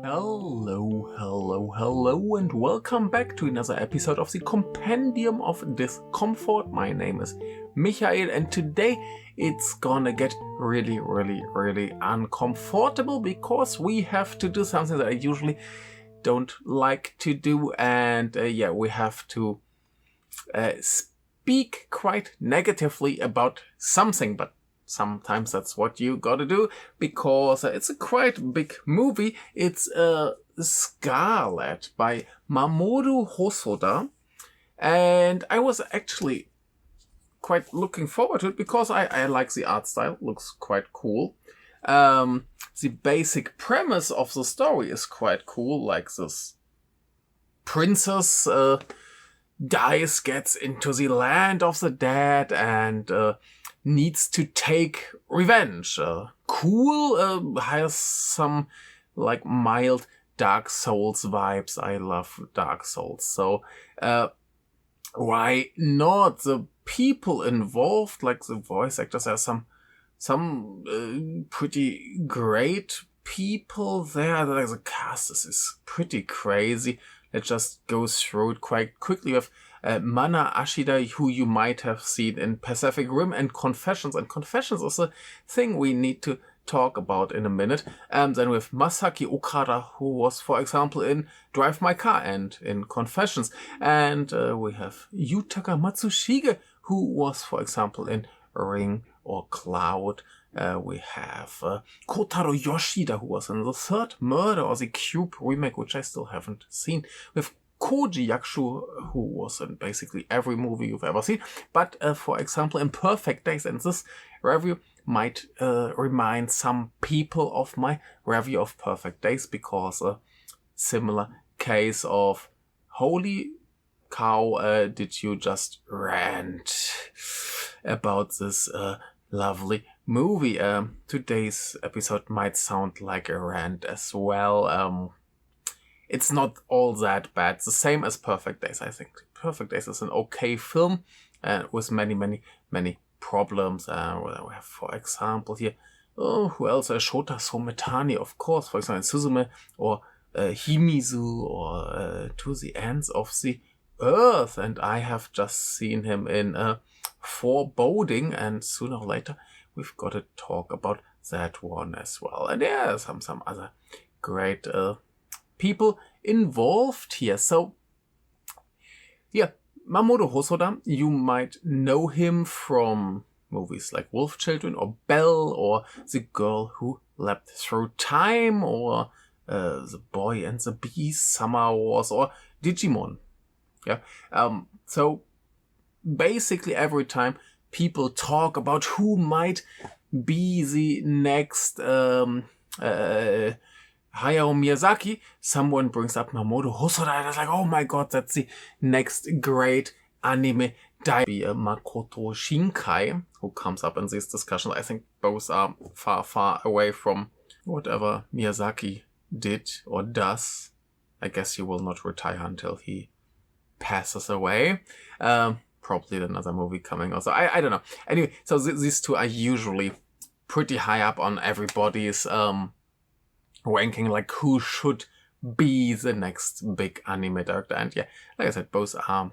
Hello, and welcome back to another episode of the Compendium of Discomfort. My name is Michael, and today it's gonna get really uncomfortable because we have to do something that I usually don't like to do, and we have to speak quite negatively about something, but sometimes that's what you gotta do, because it's a quite big movie. It's Scarlet by Mamoru Hosoda, and I was actually quite looking forward to it because I like the art style. It looks quite cool. The basic premise of the story is quite cool, like this princess dies, gets into the land of the dead, and needs to take revenge. Has some like mild Dark Souls vibes. I love Dark Souls, so why not? The people involved, like the voice actors, are some pretty great people there. Like the cast is pretty crazy. Let's just go through it quite quickly. With Mana Ashida, who you might have seen in Pacific Rim and Confessions. And Confessions is a thing we need to talk about in a minute. Then with Masaki Okada, who was, for example, in Drive My Car and in Confessions. And we have Yutaka Matsushige, who was, for example, in Ring or Cloud. We have Kotaro Yoshida, who was in the third Murder or the Cube remake, which I still haven't seen. With Koji Yakusho, who was in basically every movie you've ever seen. But for example, in Perfect Days, and this review might remind some people of my review of Perfect Days, because a similar case of holy cow, did you just rant about this lovely movie. Today's episode might sound like a rant as well. It's not all that bad. It's the same as Perfect Days, I think. Perfect Days is an okay film with many problems. We have, for example, here, who else? Shota Sometani, of course, for example, Suzume, or Himizu, or To the Ends of the Earth. And I have just seen him in Foreboding, and sooner or later we've got to talk about that one as well. And there are some other great people involved here. So yeah, Mamoru Hosoda, you might know him from movies like Wolf Children or Belle, or The Girl Who Leapt Through Time, or The Boy and the Beast, Summer Wars, or Digimon. Yeah. So basically every time people talk about who might be the next Hayao Miyazaki, someone brings up Mamoru Hosoda, and it's like, oh my god, that's the next great anime Makoto Shinkai, who comes up in these discussions. I think both are far away from whatever Miyazaki did or does. I guess he will not retire until he passes away. Probably another movie coming also. I don't know. Anyway, so these two are usually pretty high up on everybody's ranking, like who should be the next big anime director. And yeah, like I said, both are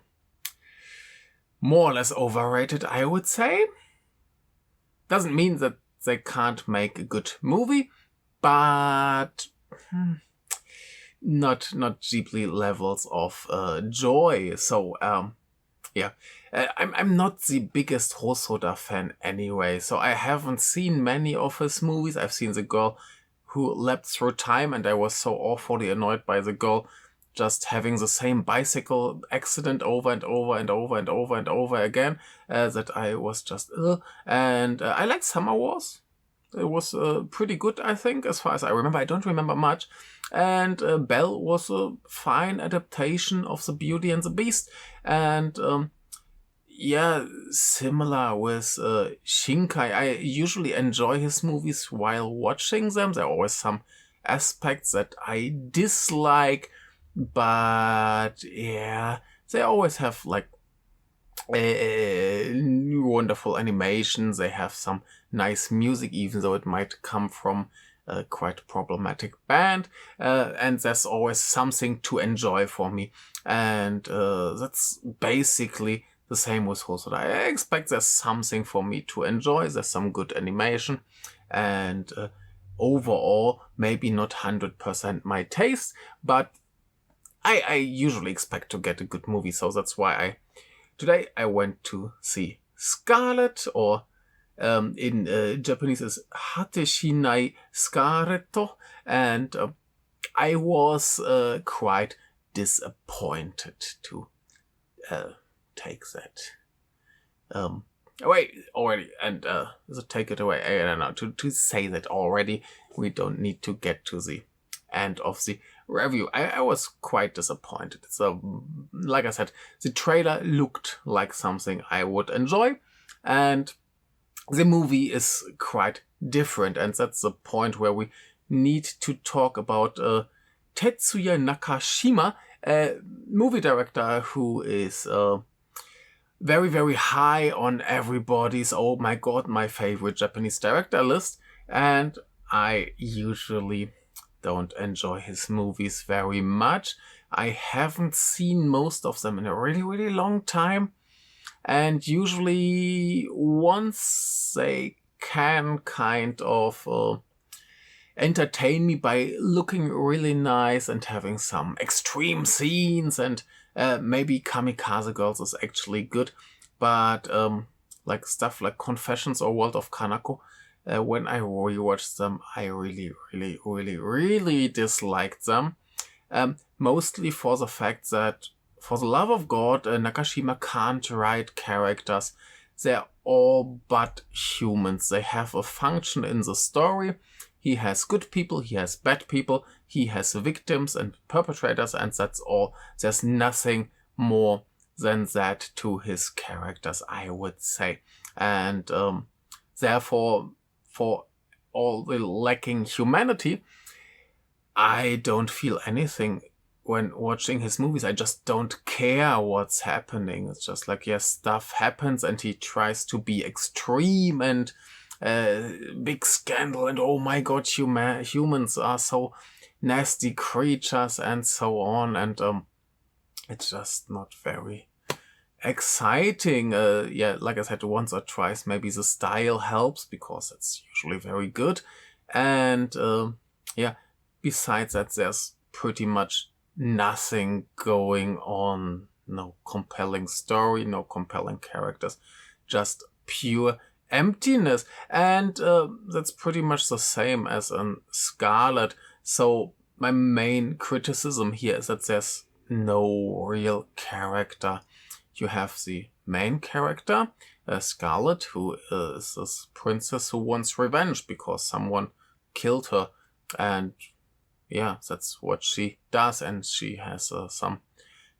more or less overrated, I would say. Doesn't mean that they can't make a good movie, but not deeply levels of joy. So yeah, I'm not the biggest Hosoda fan anyway, so I haven't seen many of his movies. I've seen The Girl Who Leapt Through Time, and I was so awfully annoyed by the girl just having the same bicycle accident over and over again, that I was just and I like Summer Wars. It was pretty good, I think, as far as I remember. I don't remember much. And Belle was a fine adaptation of The Beauty and the Beast. And yeah, similar with Shinkai. I usually enjoy his movies while watching them. There are always some aspects that I dislike, but yeah, they always have like wonderful animations. They have some nice music, even though it might come from a quite problematic band, and there's always something to enjoy for me. And that's basically the same with Hosoda. I expect there's something for me to enjoy. There's some good animation, and overall, maybe not 100% my taste, but I usually expect to get a good movie. So that's why today I went to see Scarlet, or in Japanese is果てしなきスカーレット, and I was quite disappointed to take that away already, and so take it away. I don't know, to say that already. We don't need to get to the end of the review. I was quite disappointed. So, like I said, the trailer looked like something I would enjoy, and the movie is quite different, and that's the point where we need to talk about Tetsuya Nakashima, a movie director who is very, very high on everybody's, oh my god, my favorite Japanese director list, and I usually don't enjoy his movies very much. I haven't seen most of them in a really, really long time, and usually once they can kind of entertain me by looking really nice and having some extreme scenes, and maybe Kamikaze Girls is actually good, but like stuff like Confessions or World of Kanako, when I rewatched them, I really, really, really, really disliked them. Mostly for the fact that, for the love of God, Nakashima can't write characters. They're all but humans. They have a function in the story. He has good people, he has bad people, he has victims and perpetrators, and that's all. There's nothing more than that to his characters, I would say. And therefore, for all the lacking humanity, I don't feel anything when watching his movies. I just don't care what's happening. It's just like, yes, stuff happens and he tries to be extreme and big scandal and oh my god, humans are so nasty creatures and so on, and it's just not very exciting. Yeah, like I said, once or twice maybe the style helps because it's usually very good, and yeah, besides that there's pretty much nothing going on. No compelling story, no compelling characters, just pure emptiness. And that's pretty much the same as in Scarlet. So my main criticism here is that there's no real character. You have the main character, Scarlet, who is this princess who wants revenge because someone killed her, and yeah, that's what she does. And she has some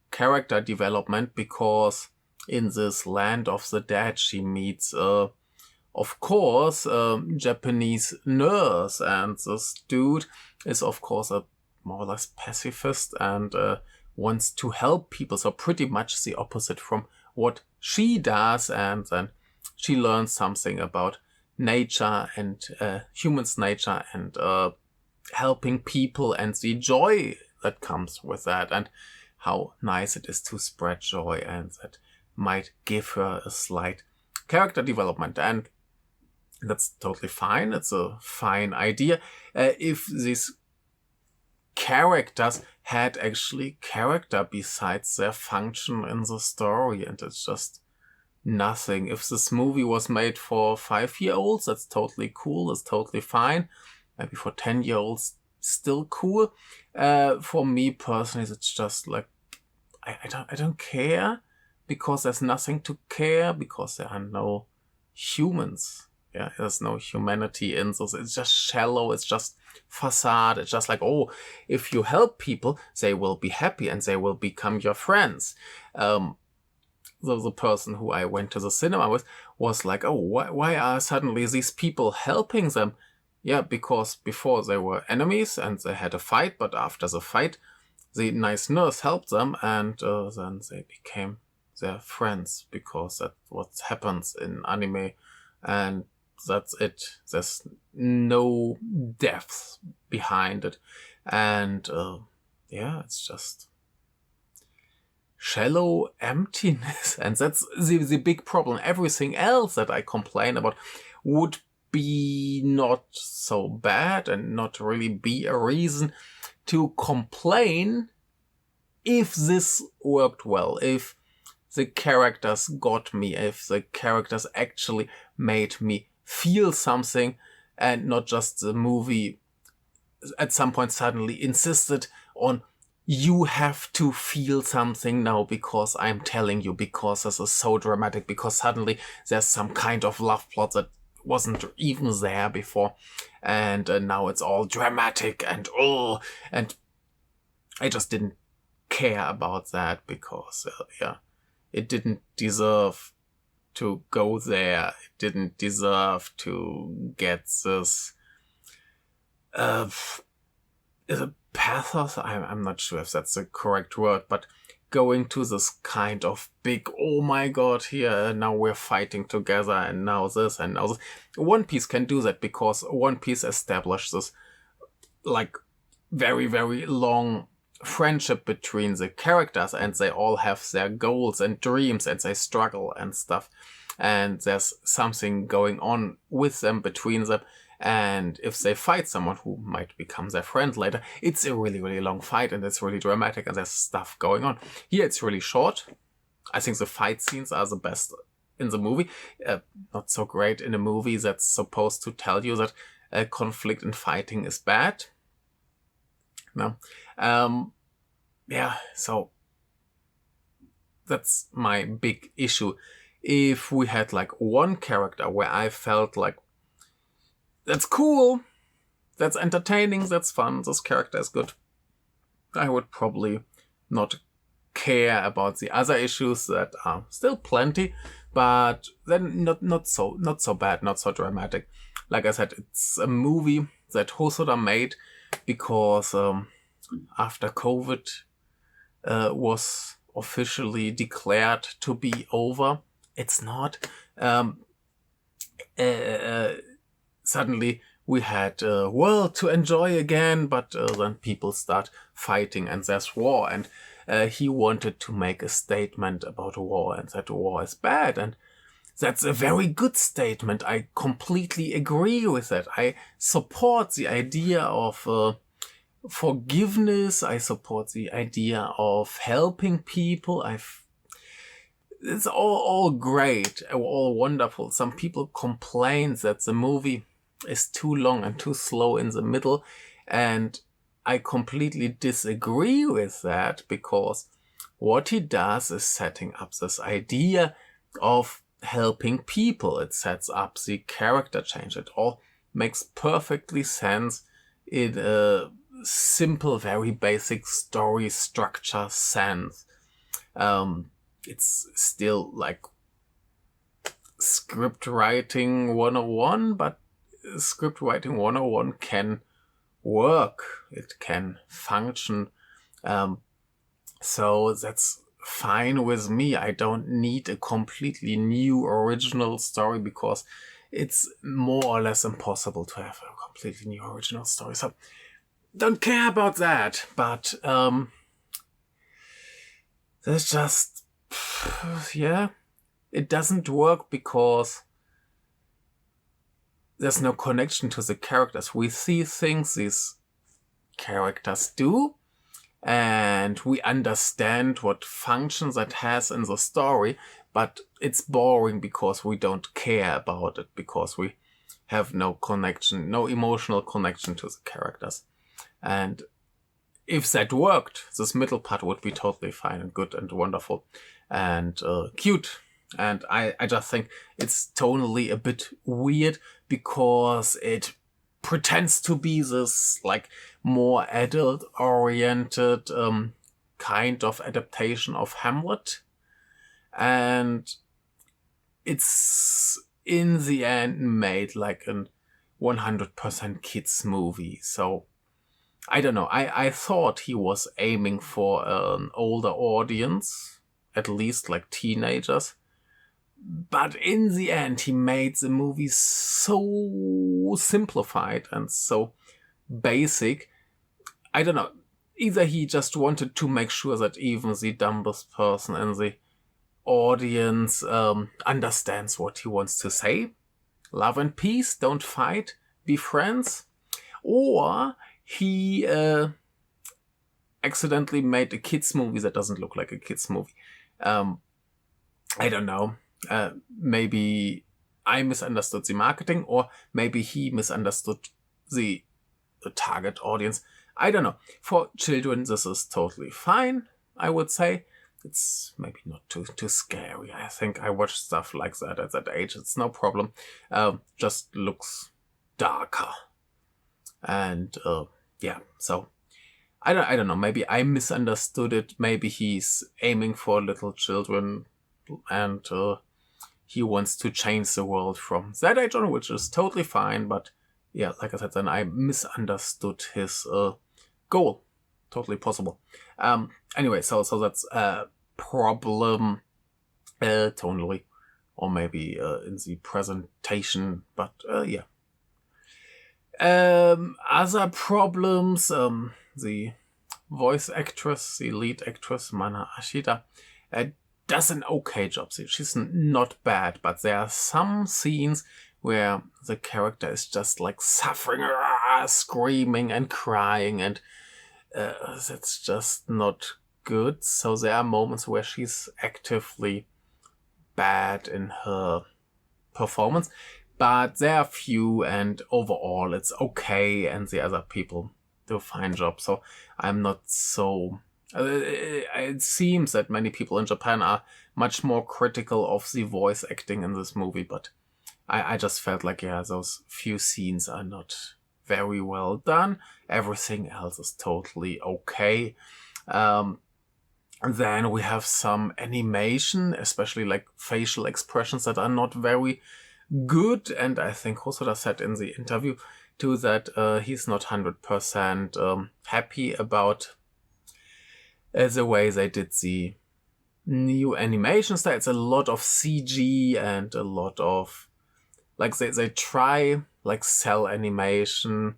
character development because in this land of the dead she meets of course Japanese nurse, and this dude is of course a more or less pacifist and wants to help people, so pretty much the opposite from what she does. And then she learns something about nature and humans' nature and helping people and the joy that comes with that, and how nice it is to spread joy, and that might give her a slight character development. And that's totally fine. It's a fine idea. If these characters had actually character besides their function in the story, and it's just nothing. If this movie was made for 5-year-olds, that's totally cool. That's totally fine. Maybe for 10-year-olds, still cool. For me personally, it's just like I don't care, because there's nothing to care, because there are no humans. Yeah, there's no humanity in this. It's just shallow. It's just facade. It's just like, oh, if you help people, they will be happy and they will become your friends. The person who I went to the cinema with was like, oh, why are suddenly these people helping them? Yeah, because before they were enemies and they had a fight, but after the fight, the nice nurse helped them, and then they became their friends, because that's what happens in anime. And That's it. There's no depth behind it. And it's just shallow emptiness. And that's the big problem. Everything else that I complain about would be not so bad and not really be a reason to complain if this worked well, if the characters got me, if the characters actually made me feel something, and not just the movie at some point suddenly insisted on, you have to feel something now because I'm telling you, because this is so dramatic, because suddenly there's some kind of love plot that wasn't even there before, and now it's all dramatic and I just didn't care about that because it didn't deserve to go there. It didn't deserve to get this is it pathos? I'm not sure if that's the correct word, but going to this kind of big, oh my god, here, now we're fighting together, and now this, and now this. One Piece can do that because One Piece established this, like, very, very long friendship between the characters, and they all have their goals and dreams, and they struggle and stuff. And there's something going on with them, between them. And if they fight someone who might become their friend later, it's a really, really long fight, and it's really dramatic, and there's stuff going on. Here it's really short. I think the fight scenes are the best in the movie. Not so great in a movie that's supposed to tell you that conflict and fighting is bad. No. So that's my big issue. If we had like one character where I felt like, that's cool, that's entertaining, that's fun, this character is good, I would probably not care about the other issues that are still plenty, but then not so bad, not so dramatic. Like I said, it's a movie that Hosoda made because after COVID was officially declared to be over, it's not. Suddenly we had a world to enjoy again, but then people start fighting and there's war, and he wanted to make a statement about war and that war is bad, and that's a very good statement. I completely agree with that. I support the idea of forgiveness. I support the idea of helping people. It's all great, all wonderful. Some people complain that the movie is too long and too slow in the middle, and I completely disagree with that, because what he does is setting up this idea of helping people. It sets up the character change. It all makes perfectly sense in a simple, very basic story structure sense. It's still like script writing 101, but script writing 101 can work. It can function. So that's fine with me. I don't need a completely new original story, because it's more or less impossible to have a completely new original story. So don't care about that. But there's just, it doesn't work because there's no connection to the characters. We see things these characters do, and we understand what function that has in the story, but it's boring because we don't care about it, because we have no connection, no emotional connection to the characters. And if that worked, this middle part would be totally fine and good and wonderful and cute. And I just think it's tonally a bit weird, because it pretends to be this like more adult-oriented kind of adaptation of Hamlet. And it's in the end made like an 100% kids movie. So I don't know. I thought he was aiming for an older audience, at least like teenagers. But in the end, he made the movie so simplified and so basic. I don't know. Either he just wanted to make sure that even the dumbest person in the audience understands what he wants to say. Love and peace, don't fight, be friends. Or he accidentally made a kids movie that doesn't look like a kids movie. I don't know. Maybe I misunderstood the marketing, or maybe he misunderstood the target audience. I don't know. For children, this is totally fine, I would say. It's maybe not too scary. I think I watched stuff like that at that age. It's no problem. Just looks darker. And yeah, so I don't know. Maybe I misunderstood it. Maybe he's aiming for little children and he wants to change the world from that age on, which is totally fine. But yeah, like I said, then I misunderstood his goal. Totally possible. Anyway, so that's a problem tonally, or maybe in the presentation. But yeah. Other problems, the voice actress, the lead actress, Mana Ashida, does an okay job. She's not bad, but there are some scenes where the character is just like suffering, screaming and crying, and that's just not good. So there are moments where she's actively bad in her performance, but there are few, and overall it's okay, and the other people do a fine job. So I'm not so... it seems that many people in Japan are much more critical of the voice acting in this movie, but I just felt like, yeah, those few scenes are not very well done. Everything else is totally okay. Then we have some animation, especially like facial expressions that are not very good. And I think Hosoda said in the interview too that he's not 100% happy about the way they did the new animation style. It's a lot of CG and a lot of, like, they try like cell animation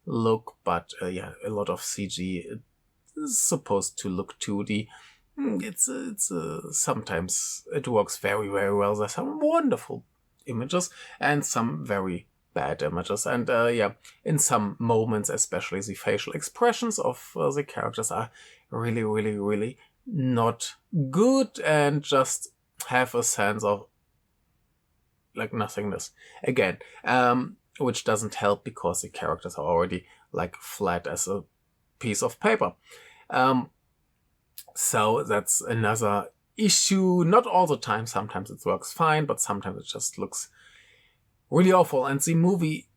look, but yeah, a lot of CG. It's supposed to look 2D. It's sometimes it works very, very well. There's some wonderful images and some very bad images. And yeah, in some moments, especially the facial expressions of the characters are really, really, really not good and just have a sense of like nothingness again, which doesn't help because the characters are already like flat as a piece of paper. So that's another issue. Not all the time. Sometimes it works fine, but sometimes it just looks really awful. And the movie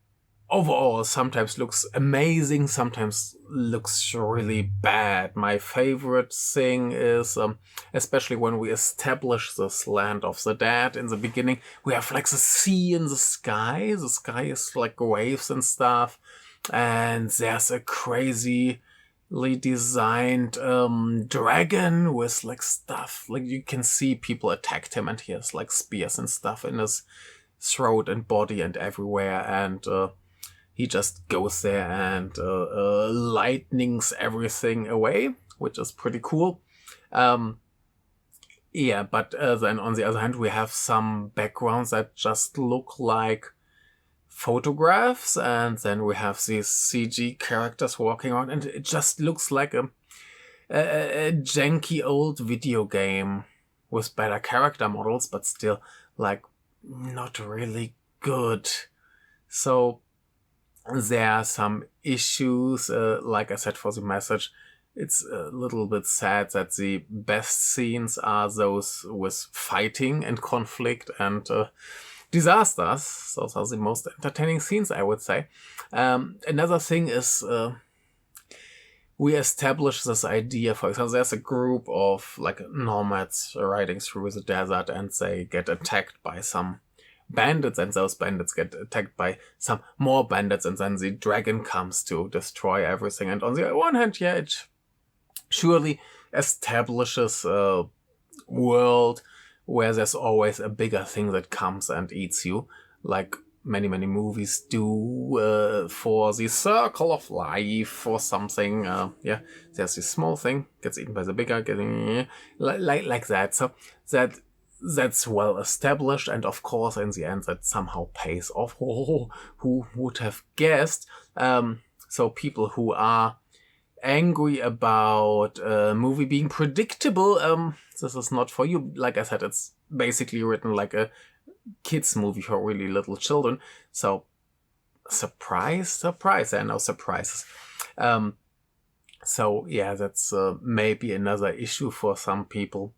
overall sometimes looks amazing, sometimes looks really bad. My favorite thing is, especially when we establish this land of the dead in the beginning, we have like the sea in the sky. The sky is like waves and stuff. And there's a crazily designed dragon with like stuff. Like you can see people attacked him and he has like spears and stuff in his throat and body and everywhere. And he just goes there and lightnings everything away, which is pretty cool. Yeah, but then on the other hand, we have some backgrounds that just look like photographs, and then we have these CG characters walking around, and it just looks like a janky old video game with better character models, but still like not really good. So there are some issues, like I said, for the message. It's a little bit sad that the best scenes are those with fighting and conflict and disasters. Those are the most entertaining scenes, I would say. Another thing is we establish this idea. For example, there's a group of like nomads riding through the desert, and they get attacked by some bandits, and those bandits get attacked by some more bandits, and then the dragon comes to destroy everything. And on the one hand, yeah, it surely establishes a world where there's always a bigger thing that comes and eats you, like many movies do for the circle of life or something. There's this small thing, gets eaten by the bigger, getting like that. So that's well established, and of course in the end that somehow pays off. Oh, who would have guessed? So people who are angry about a movie being predictable, this is not for you. Like I said, it's basically written like a kids movie for really little children. So surprise, there are no surprises. So yeah, that's maybe another issue for some people.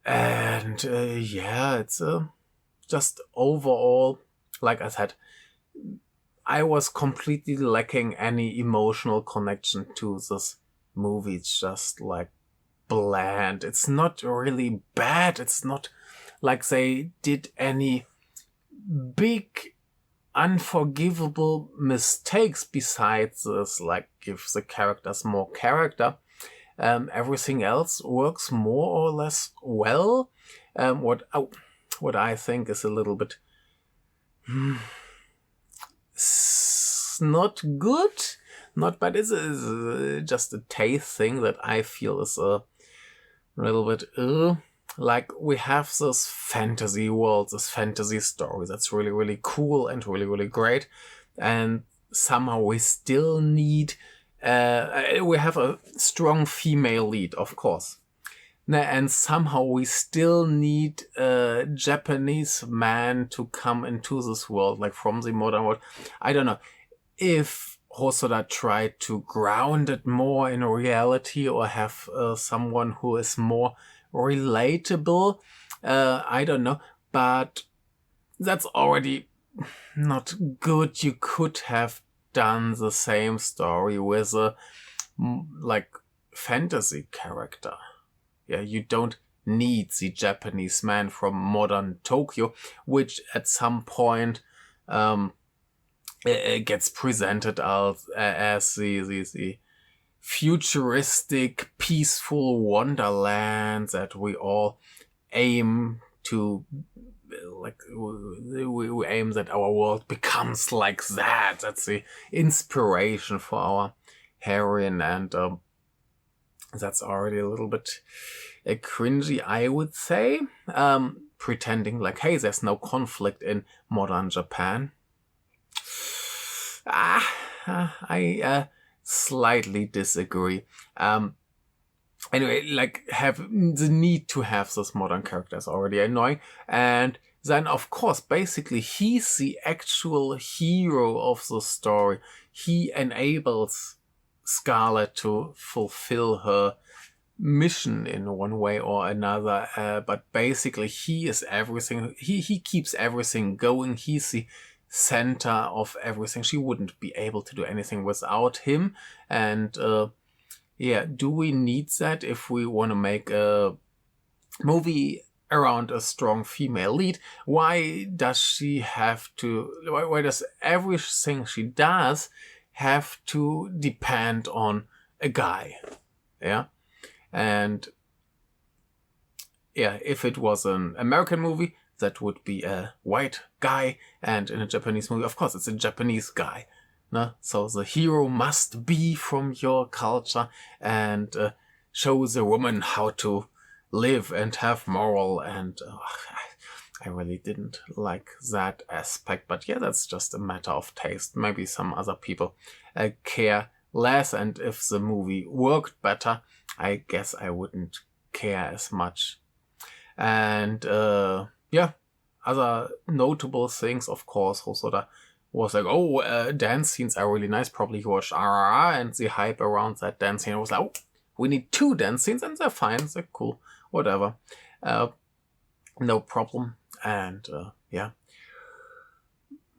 And it's just overall, like I said, I was completely lacking any emotional connection to this movie. It's just like bland. It's not really bad. It's not like they did any big unforgivable mistakes besides this, like give the characters more character. Everything else works more or less well. What I think is a little bit not good, not bad. It's just a taste thing that I feel is a little bit like we have this fantasy world, this fantasy story that's really cool and really great, and somehow we still need we have a strong female lead, of course, and somehow we still need a Japanese man to come into this world, like from the modern world. I don't know if Hosoda tried to ground it more in reality or have someone who is more relatable. I don't know, but that's already not good. You could have done the same story with a like fantasy character. Yeah, you don't need the Japanese man from modern Tokyo, which at some point gets presented as the futuristic, peaceful wonderland that we all aim to, like we aim that our world becomes like that. That's the inspiration for our heroine, and that's already a little bit cringy, I would say. Pretending like, hey, there's no conflict in modern Japan. I slightly disagree. Anyway, like, have the need to have this modern character is already annoying. And then, of course, basically, he's the actual hero of the story. He enables Scarlet to fulfill her mission in one way or another. But basically, he is everything. He keeps everything going. He's the center of everything. She wouldn't be able to do anything without him. And do we need that if we want to make a movie around a strong female lead? Why does she have to, why does everything she does have to depend on a guy? Yeah. And if it was an American movie, that would be a white guy, and in a Japanese movie, of course, it's a Japanese guy. No? So the hero must be from your culture and show the woman how to live and have moral. And I really didn't like that aspect. But yeah, that's just a matter of taste. Maybe some other people care less. And if the movie worked better, I guess I wouldn't care as much. And other notable things, of course, Hosoda was like, dance scenes are really nice. Probably he watched RRR, and the hype around that dance scene was like, we need 2 dance scenes, and they're fine, they're cool, whatever. No problem. And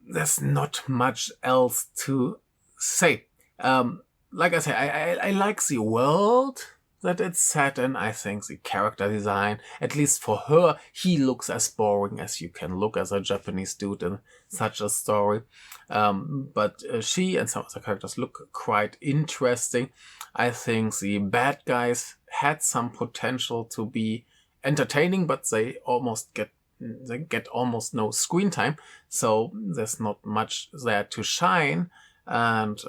there's not much else to say. Like I say, I like the world that it's set in. I think the character design, at least for her, he looks as boring as you can look as a Japanese dude in such a story. But she and some of the characters look quite interesting. I think the bad guys had some potential to be entertaining, but they get almost no screen time, so there's not much there to shine. And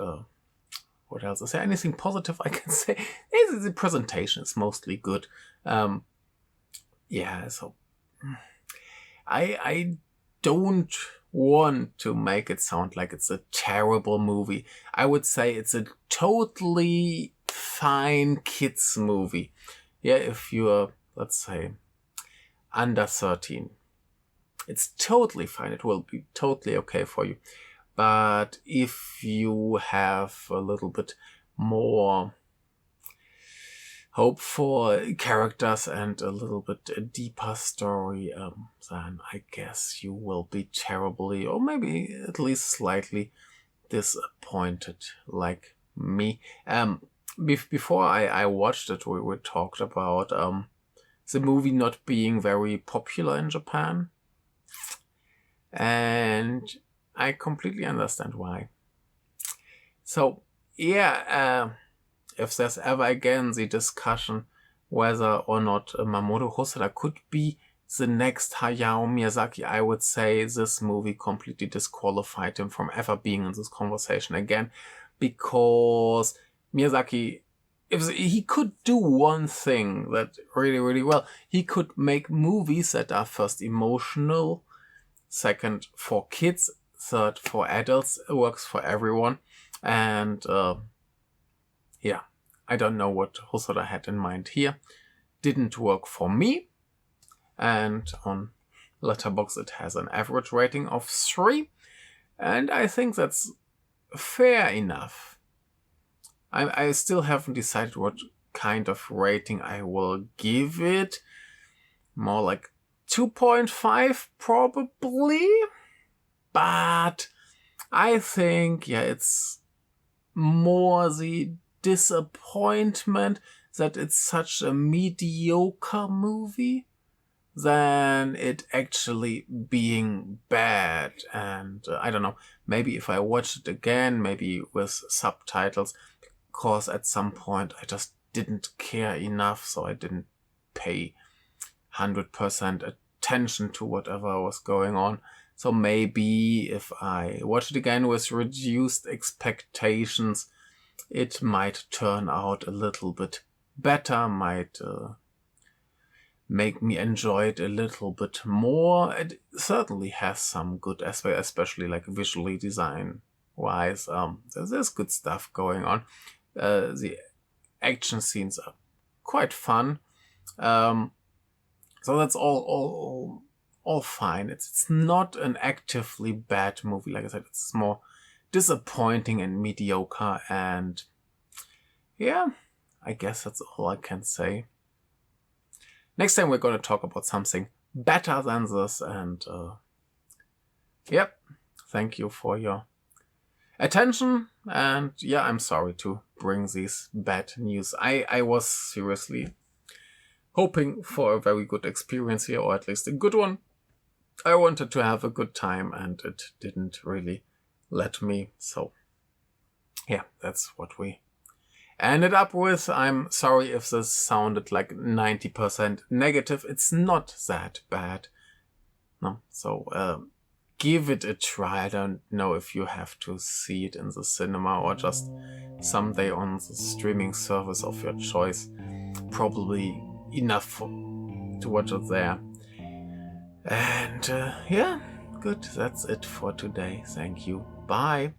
what else? Is there anything positive I can say? The presentation is mostly good. Yeah, so I don't want to make it sound like it's a terrible movie. I would say it's a totally fine kids movie. Yeah, if you're, let's say, under 13. It's totally fine. It will be totally okay for you. But if you have a little bit more hope for characters and a little bit a deeper story, then I guess you will be terribly, or maybe at least slightly disappointed like me. Before I watched it, we talked about the movie not being very popular in Japan. And I completely understand why. So, yeah, if there's ever again the discussion whether or not Mamoru Hosoda could be the next Hayao Miyazaki, I would say this movie completely disqualified him from ever being in this conversation again, because Miyazaki, if he could do one thing that really, really well, he could make movies that are first emotional, second for kids, third for adults. It works for everyone. And yeah, I don't know what Hosoda had in mind here. Didn't work for me. And on Letterboxd it has an average rating of 3. And I think that's fair enough. I still haven't decided what kind of rating I will give it. More like 2.5 probably. But I think, yeah, it's more the disappointment that it's such a mediocre movie than it actually being bad. And I don't know, maybe if I watch it again, maybe with subtitles, because at some point I just didn't care enough, so I didn't pay 100% attention to whatever was going on. So maybe if I watch it again with reduced expectations, it might turn out a little bit better, might make me enjoy it a little bit more. It certainly has some good aspects, especially like visually design-wise. There's good stuff going on. The action scenes are quite fun. So that's all fine. It's not an actively bad movie. Like I said, it's more disappointing and mediocre. And yeah, I guess that's all I can say. Next time we're going to talk about something better than this. And yep, thank you for your attention. And yeah, I'm sorry to bring these bad news. I was seriously hoping for a very good experience here, or at least a good one. I wanted to have a good time and it didn't really let me. So yeah, that's what we ended up with. I'm sorry if this sounded like 90% negative. It's not that bad. No, so give it a try. I don't know if you have to see it in the cinema or just someday on the streaming service of your choice. Probably enough to watch it there. And yeah, good. That's it for today. Thank you. Bye.